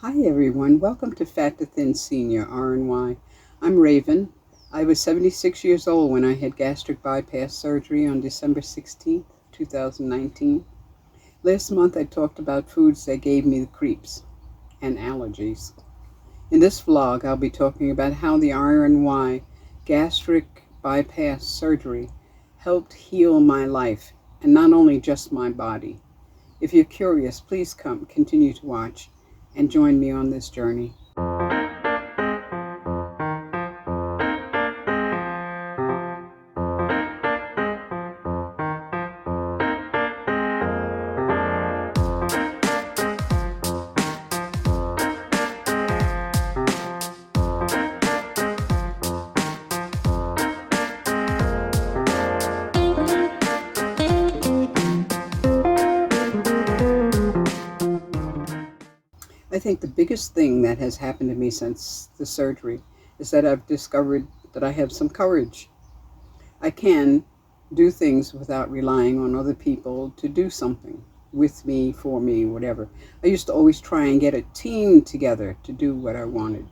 Hi everyone, welcome to Fat to Thin Senior, RNY. I'm Raven. I was 76 years old when I had gastric bypass surgery on December 16th, 2019. Last month I talked about foods that gave me the creeps and allergies. In this vlog I'll be talking about how the RNY gastric bypass surgery helped heal my life, and not only just my body. If you're curious, please continue to watch and join me on this journey. I think the biggest thing that has happened to me since the surgery is that I've discovered that I have some courage. I can do things without relying on other people to do something with me, for me, whatever. I used to always try and get a team together to do what I wanted,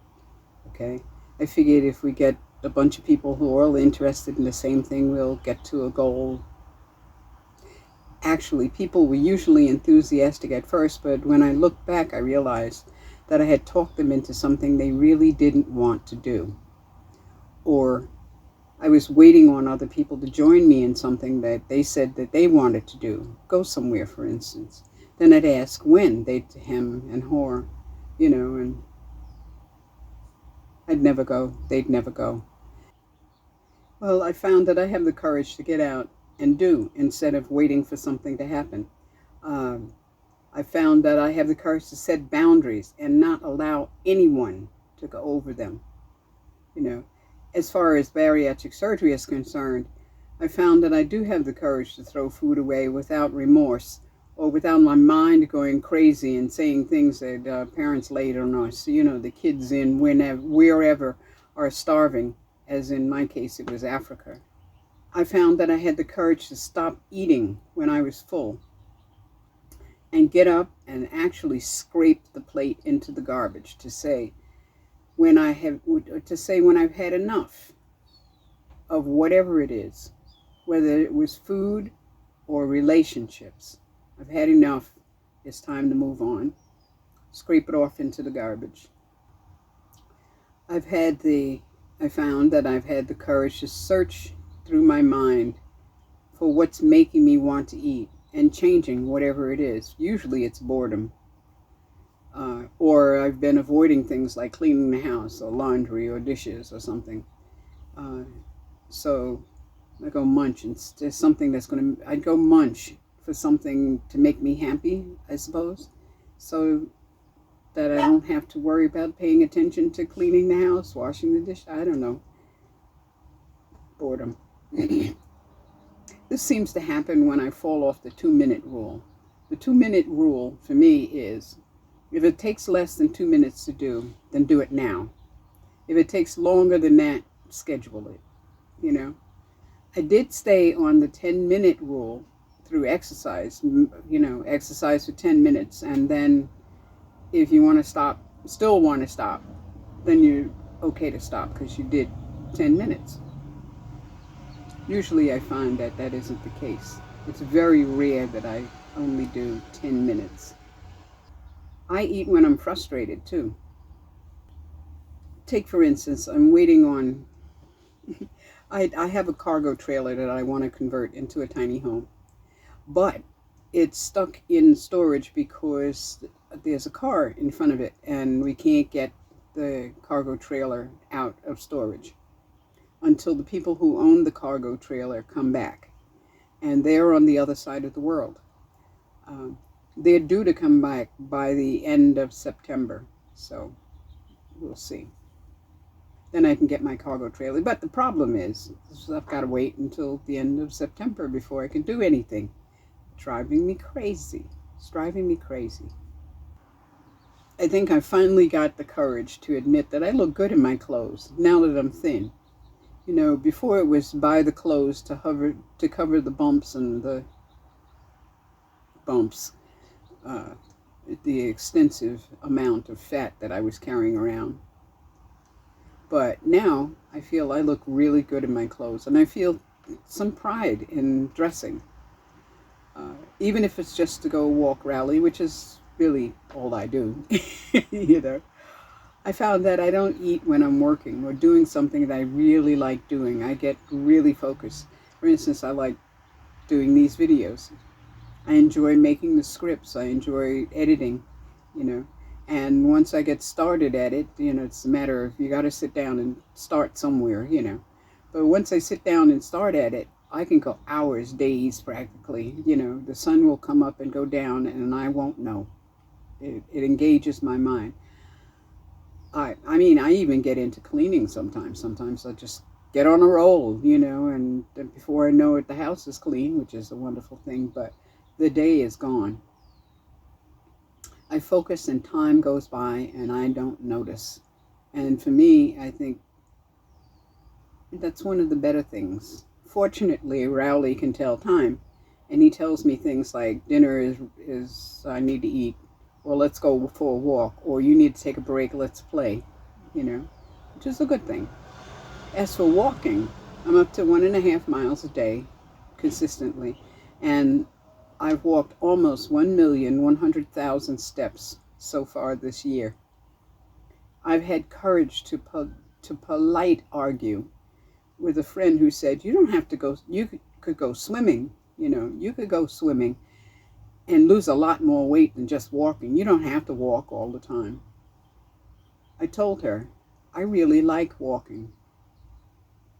okay? I figured if we get a bunch of people who are all interested in the same thing, we'll get to a goal. Actually, people were usually enthusiastic at first, but when I looked back, I realized that I had talked them into something they really didn't want to do. Or I was waiting on other people to join me in something that they said that they wanted to do. Go somewhere, for instance. Then I'd ask when. They'd hem and haw, and I'd never go. They'd never go. Well, I found that I have the courage to get out and do instead of waiting for something to happen. I found that I have the courage to set boundaries and not allow anyone to go over them. As far as bariatric surgery is concerned, I found that I do have the courage to throw food away without remorse or without my mind going crazy and saying things that parents laid on us. The kids in wherever are starving, as in my case it was Africa. I found that I had the courage to stop eating when I was full and get up and actually scrape the plate into the garbage to say when I've had enough of whatever it is, whether it was food or relationships. I've had enough. It's time to move on. Scrape it off into the garbage. I found that I've had the courage to search through my mind for what's making me want to eat and changing whatever it is. Usually it's boredom. Or I've been avoiding things like cleaning the house or laundry or dishes or something. So I go munch, and there's something I'd go munch for something to make me happy, I suppose, so that I don't have to worry about paying attention to cleaning the house, washing the dish. I don't know. Boredom. This seems to happen when I fall off the 2-minute rule. The 2-minute rule for me is, if it takes less than 2 minutes to do, then do it now. If it takes longer than that, schedule it. I did stay on the 10-minute rule through exercise, exercise for 10 minutes. And then if you still want to stop, then you're okay to stop because you did 10 minutes. Usually I find that that isn't the case. It's very rare that I only do 10 minutes. I eat when I'm frustrated too. Take, for instance, I'm waiting on, I have a cargo trailer that I want to convert into a tiny home, but it's stuck in storage because there's a car in front of it and we can't get the cargo trailer out of storage until the people who own the cargo trailer come back, and they're on the other side of the world. They're due to come back by the end of September, so we'll see. Then I can get my cargo trailer. But the problem is I've got to wait until the end of September before I can do anything. It's driving me crazy. It's driving me crazy. I think I finally got the courage to admit that I look good in my clothes now that I'm thin. Before it was buy the clothes to cover the bumps and the bumps the extensive amount of fat that I was carrying around. But now I feel I look really good in my clothes, and I feel some pride in dressing. Even if it's just to go walk rally, which is really all I do, you know. I found that I don't eat when I'm working or doing something that I really like doing. I get really focused. For instance, I like doing these videos. I enjoy making the scripts. I enjoy editing, you know. And once I get started at it, you know, it's a matter of, you got to sit down and start somewhere, you know. But once I sit down and start at it, I can go hours, days practically, you know. The sun will come up and go down and I won't know. It engages my mind. I mean, I even get into cleaning sometimes. Sometimes I just get on a roll, you know, and before I know it, the house is clean, which is a wonderful thing, but the day is gone. I focus and time goes by and I don't notice. And for me, I think that's one of the better things. Fortunately, Rowley can tell time, and he tells me things like, dinner is I need to eat, or let's go for a walk, or you need to take a break, let's play, you know, which is a good thing. As for walking, I'm up to 1.5 miles a day consistently, and I've walked almost 1,100,000 steps so far this year. I've had courage to polite argue with a friend who said, you don't have to go, you could go swimming, you know, you could go swimming and lose a lot more weight than just walking. You don't have to walk all the time. I told her, I really like walking,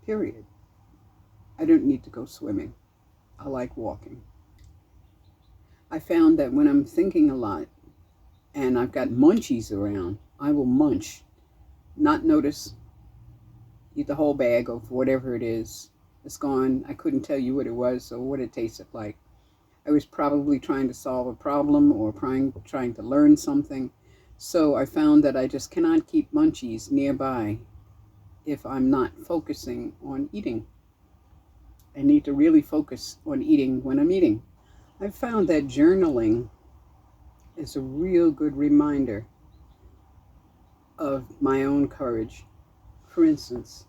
period. I don't need to go swimming. I like walking. I found that when I'm thinking a lot and I've got munchies around, I will munch, not notice, eat the whole bag of whatever it is. It's gone. I couldn't tell you what it was or what it tasted like. I was probably trying to solve a problem or trying to learn something. So I found that I just cannot keep munchies nearby if I'm not focusing on eating. I need to really focus on eating when I'm eating. I've found that journaling is a real good reminder of my own courage. For instance,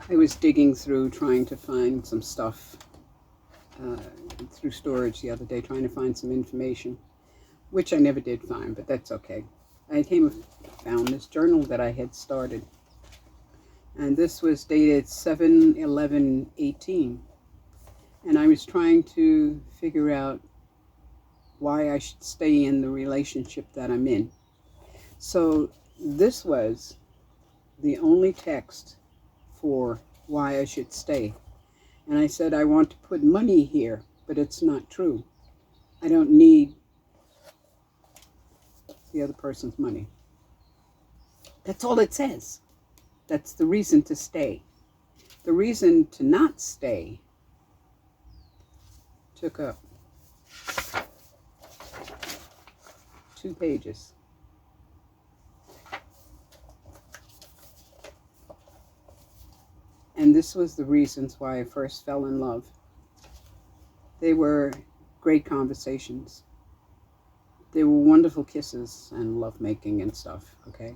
I was digging through trying to find some stuff through storage the other day, trying to find some information, which I never did find, but that's okay. I found this journal that I had started, and this was dated 7/11/18, and I was trying to figure out why I should stay in the relationship that I'm in. So this was the only text for why I should stay. And I said, I want to put money here, but it's not true. I don't need the other person's money. That's all it says. That's the reason to stay. The reason to not stay took up 2 pages. And this was the reasons why I first fell in love. They were great conversations. They were wonderful kisses and lovemaking and stuff, okay?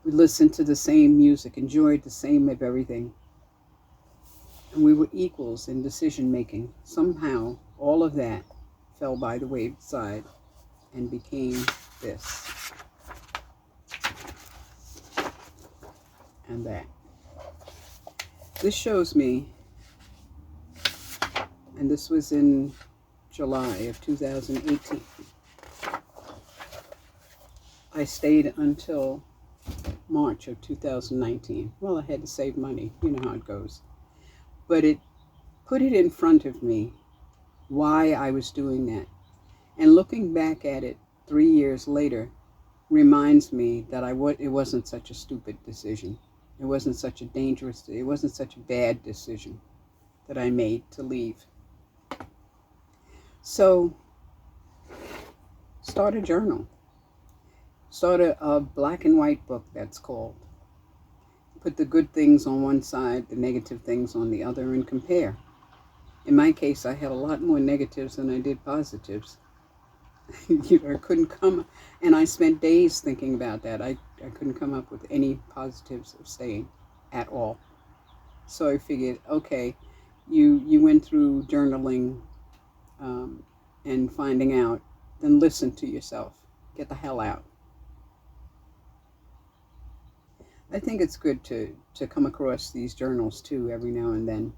We listened to the same music, enjoyed the same of everything. And we were equals in decision making. Somehow, all of that fell by the wayside and became this and that. This shows me, and this was in July of 2018. I stayed until March of 2019. Well, I had to save money. You know how it goes. But it put it in front of me why I was doing that. And looking back at it 3 years later reminds me that it wasn't such a stupid decision. It wasn't such a it wasn't such a bad decision that I made to leave. So, start a journal. Start a black and white book, that's called. Put the good things on one side, the negative things on the other, and compare. In my case, I had a lot more negatives than I did positives. I couldn't come, and I spent days thinking about that. I couldn't come up with any positives of staying at all. So I figured, okay, you went through journaling and finding out, then listen to yourself. Get the hell out. I think it's good to come across these journals too every now and then,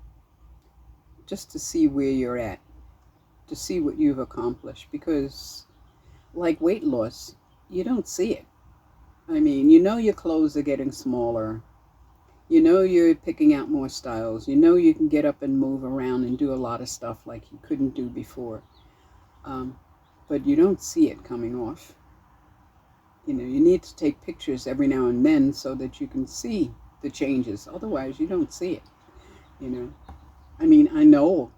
just to see where you're at, to see what you've accomplished, because like weight loss, you don't see it. I mean, your clothes are getting smaller. You're picking out more styles. You can get up and move around and do a lot of stuff like you couldn't do before. But you don't see it coming off. You need to take pictures every now and then so that you can see the changes. Otherwise, you don't see it. I mean, I know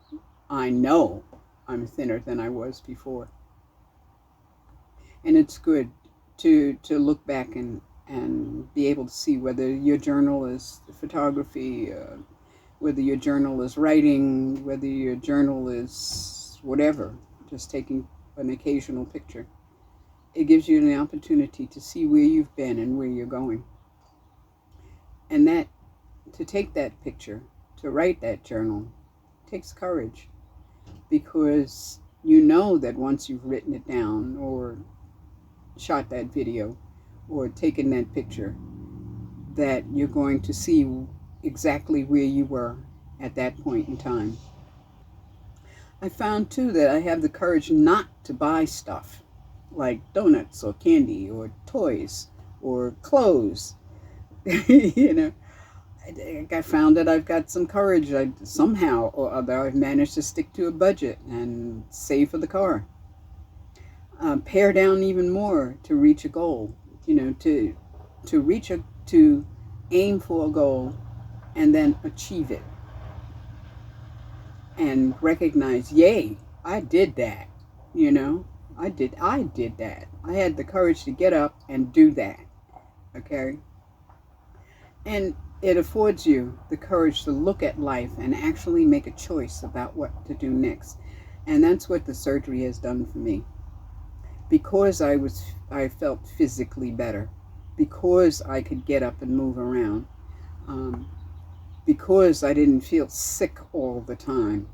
I'm thinner than I was before. And it's good to look back and be able to see whether your journal is photography, whether your journal is writing, whether your journal is whatever, just taking an occasional picture. It gives you an opportunity to see where you've been and where you're going. And that, to take that picture, to write that journal, takes courage, because you know that once you've written it down or shot that video or taken that picture, that you're going to see exactly where you were at that point in time. I found too that I have the courage not to buy stuff like donuts or candy or toys or clothes. I found that I've got some courage. Somehow or other, I've managed to stick to a budget and save for the car. Pare down even more to reach a goal. To aim for a goal and then achieve it. And recognize, yay, I did that. I did that. I had the courage to get up and do that. Okay? And it affords you the courage to look at life and actually make a choice about what to do next. And that's what the surgery has done for me. Because I felt physically better, because I could get up and move around, because I didn't feel sick all the time,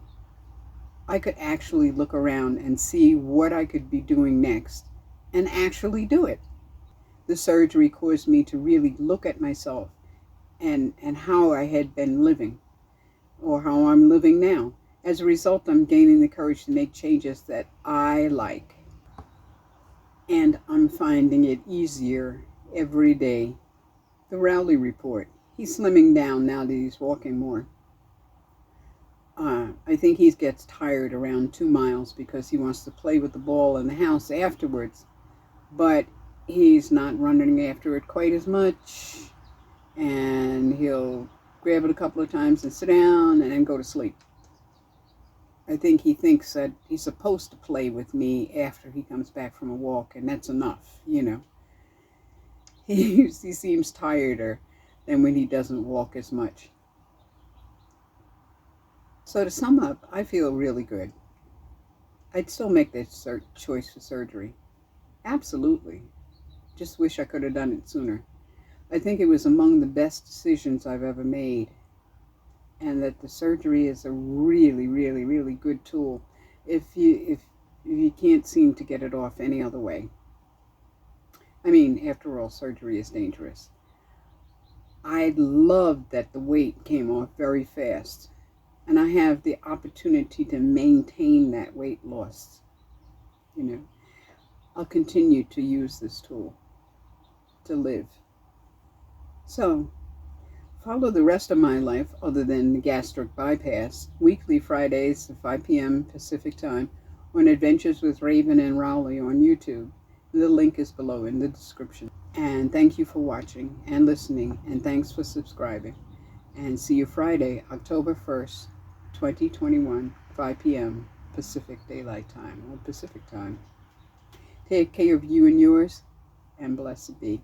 I could actually look around and see what I could be doing next and actually do it. The surgery caused me to really look at myself and how I had been living, or how I'm living now. As a result, I'm gaining the courage to make changes that I like. And I'm finding it easier every day. The Rowley report. He's slimming down now that he's walking more. I think he gets tired around 2 miles because he wants to play with the ball in the house afterwards. But he's not running after it quite as much. And he'll grab it a couple of times and sit down and then go to sleep. I think he thinks that he's supposed to play with me after he comes back from a walk, and that's enough, He seems tireder than when he doesn't walk as much. So to sum up, I feel really good. I'd still make that choice for surgery. Absolutely. Just wish I could have done it sooner. I think it was among the best decisions I've ever made. And that the surgery is a really, really, really good tool if you can't seem to get it off any other way. I mean, after all, surgery is dangerous. I loved that the weight came off very fast, and I have the opportunity to maintain that weight loss. I'll continue to use this tool to live. So, follow the rest of my life, other than the gastric bypass, weekly Fridays at 5 p.m. Pacific time on Adventures with Raven and Rowley on YouTube. The link is below in the description. And thank you for watching and listening, and thanks for subscribing. And see you Friday, October 1st, 2021, 5 p.m. Pacific Daylight Time, or Pacific Time. Take care of you and yours, and blessed be.